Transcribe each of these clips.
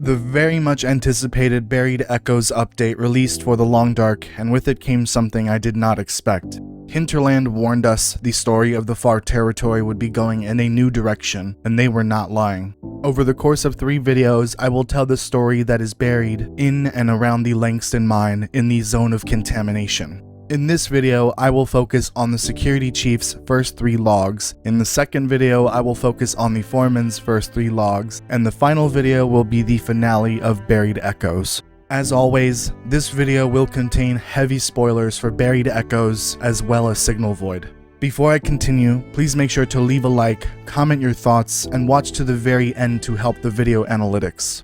The very much anticipated Buried Echoes update released for the Long Dark, and with it came something I did not expect. Hinterland warned us the story of the Far Territory would be going in a new direction, and they were not lying. Over the course of 3 videos, I will tell the story that is buried in and around the Langston mine in the zone of contamination. In this video, I will focus on the security chief's first 3 logs. In the second video, I will focus on the foreman's first 3 logs, and the final video will be the finale of Buried Echoes. As always, this video will contain heavy spoilers for Buried Echoes as well as Signal Void. Before I continue, please make sure to leave a like, comment your thoughts, and watch to the very end to help the video analytics.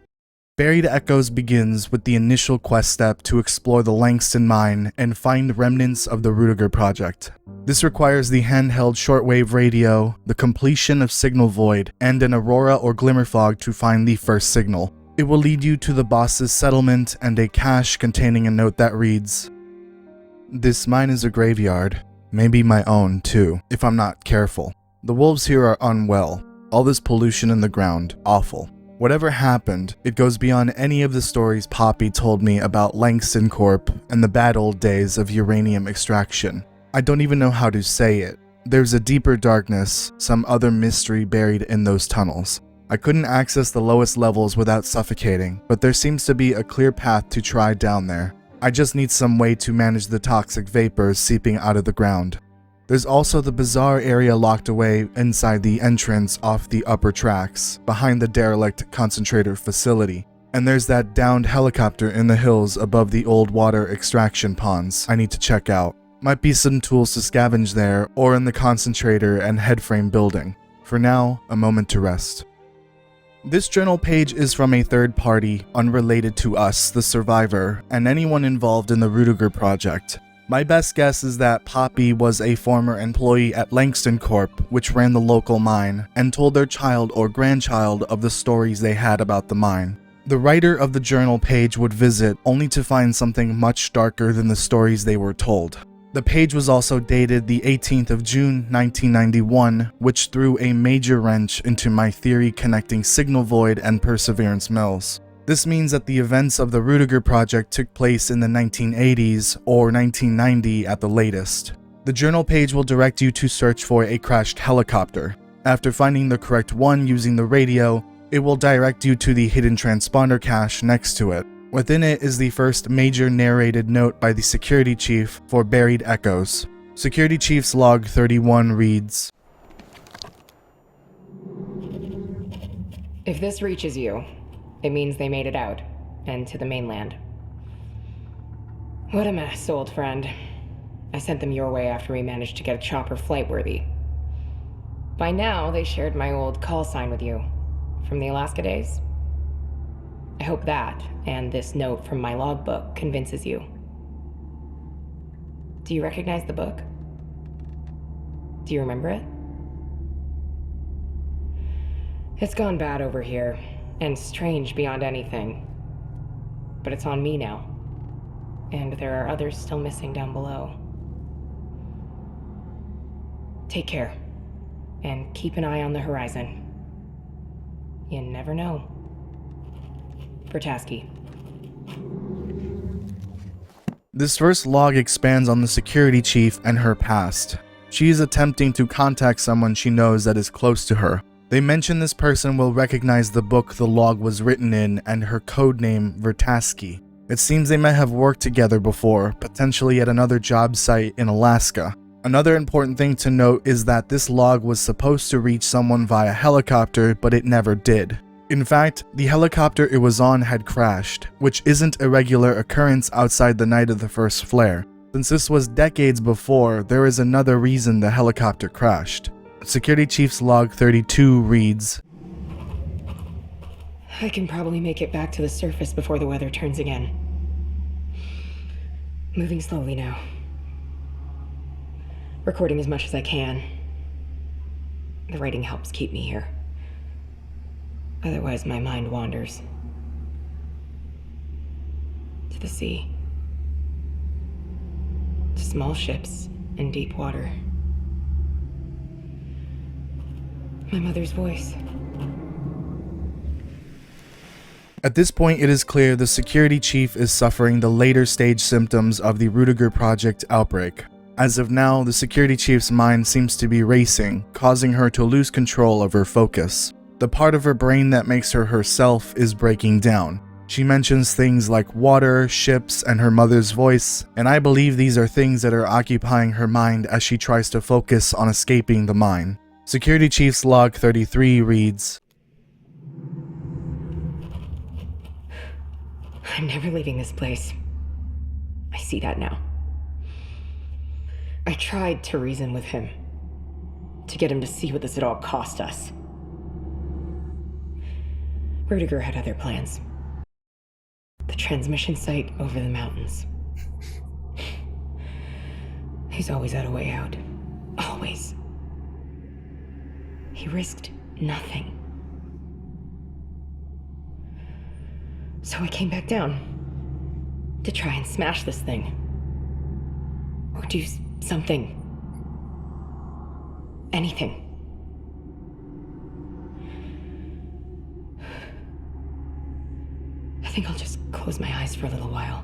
Buried Echoes begins with the initial quest step to explore the Langston mine and find remnants of the Rudiger project. This requires the handheld shortwave radio, the completion of Signal Void, and an aurora or glimmer fog to find the first signal. It will lead you to the boss's settlement and a cache containing a note that reads, "This mine is a graveyard, maybe my own too, if I'm not careful. The wolves here are unwell, all this pollution in the ground, awful. Whatever happened, it goes beyond any of the stories Poppy told me about Langston Corp and the bad old days of uranium extraction. I don't even know how to say it. There's a deeper darkness, some other mystery buried in those tunnels. I couldn't access the lowest levels without suffocating, but there seems to be a clear path to try down there. I just need some way to manage the toxic vapors seeping out of the ground. There's also the bizarre area locked away inside the entrance off the upper tracks, behind the derelict concentrator facility. And there's that downed helicopter in the hills above the old water extraction ponds I need to check out. Might be some tools to scavenge there, or in the concentrator and headframe building. For now, a moment to rest. This journal page is from a third party, unrelated to us, the survivor, and anyone involved in the Rudiger project. My best guess is that Poppy was a former employee at Langston Corp, which ran the local mine, and told their child or grandchild of the stories they had about the mine. The writer of the journal page would visit only to find something much darker than the stories they were told. The page was also dated the 18th of June 1991, which threw a major wrench into my theory connecting Signal Void and Perseverance Mills. This means that the events of the Rudiger project took place in the 1980s or 1990 at the latest. The journal page will direct you to search for a crashed helicopter. After finding the correct one using the radio, it will direct you to the hidden transponder cache next to it. Within it is the first major narrated note by the security chief for Buried Echoes. Security Chief's log 31 reads, "If this reaches you, it means they made it out, and to the mainland. What a mess, old friend. I sent them your way after we managed to get a chopper flight-worthy. By now, they shared my old call sign with you, from the Alaska days. I hope that, and this note from my logbook, convinces you. Do you recognize the book? Do you remember it? It's gone bad over here. And strange beyond anything. But it's on me now. And there are others still missing down below. Take care. And keep an eye on the horizon. You never know. For Toasty." This first log expands on the security chief and her past. She is attempting to contact someone she knows that is close to her. They mention this person will recognize the book the log was written in and her codename Vertaski. It seems they might have worked together before, potentially at another job site in Alaska. Another important thing to note is that this log was supposed to reach someone via helicopter, but it never did. In fact, the helicopter it was on had crashed, which isn't a regular occurrence outside the night of the first flare. Since this was decades before, there is another reason the helicopter crashed. Security Chief's log 32 reads, "I can probably make it back to the surface before the weather turns again. Moving slowly now. Recording as much as I can. The writing helps keep me here. Otherwise, my mind wanders. To the sea. To small ships in deep water. My mother's voice. At this point, it is clear the security chief is suffering the later stage symptoms of the Rudiger Project outbreak. As of now, the security chief's mind seems to be racing, causing her to lose control of her focus. The part of her brain that makes her herself is breaking down. She mentions things like water, ships, and her mother's voice, and I believe these are things that are occupying her mind as she tries to focus on escaping the mine. Security Chief's log 33 reads, I'm never leaving this place. I see that now. I tried to reason with him, to get him to see what this had all cost us. Rudiger had other plans. The transmission site over the mountains. He's always had a way out. Always. He risked nothing. So I came back down to try and smash this thing. Or do something. Anything. I think I'll just close my eyes for a little while.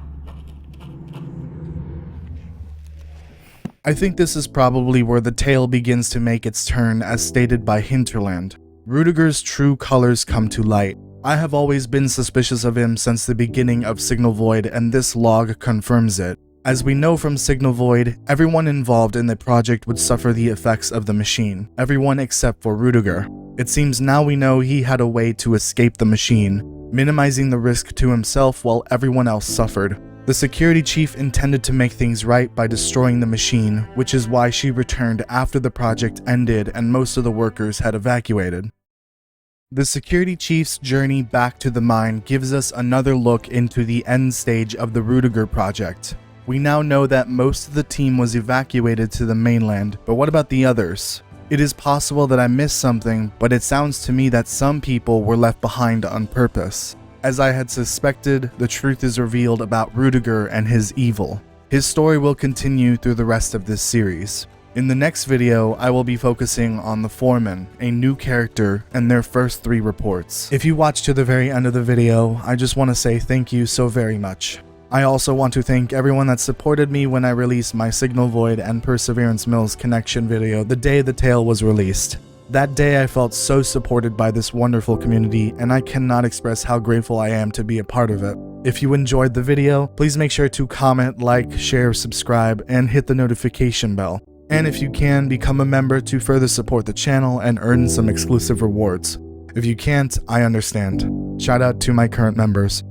I think this is probably where the tale begins to make its turn, as stated by Hinterland. Rudiger's true colors come to light. I have always been suspicious of him since the beginning of Signal Void, and this log confirms it. As we know from Signal Void, everyone involved in the project would suffer the effects of the machine, everyone except for Rudiger. It seems now we know he had a way to escape the machine, minimizing the risk to himself while everyone else suffered. The security chief intended to make things right by destroying the machine, which is why she returned after the project ended and most of the workers had evacuated. The security chief's journey back to the mine gives us another look into the end stage of the Rudiger project. We now know that most of the team was evacuated to the mainland, but what about the others? It is possible that I missed something, but it sounds to me that some people were left behind on purpose. As I had suspected, the truth is revealed about Rudiger and his evil. His story will continue through the rest of this series. In the next video, I will be focusing on the Foreman, a new character, and their first 3 reports. If you watched to the very end of the video, I just want to say thank you so very much. I also want to thank everyone that supported me when I released my Signal Void and Perseverance Mills connection video the day the tale was released. That day I felt so supported by this wonderful community, and I cannot express how grateful I am to be a part of it. If you enjoyed the video, please make sure to comment, like, share, subscribe, and hit the notification bell. And if you can, become a member to further support the channel and earn some exclusive rewards. If you can't, I understand. Shout out to my current members.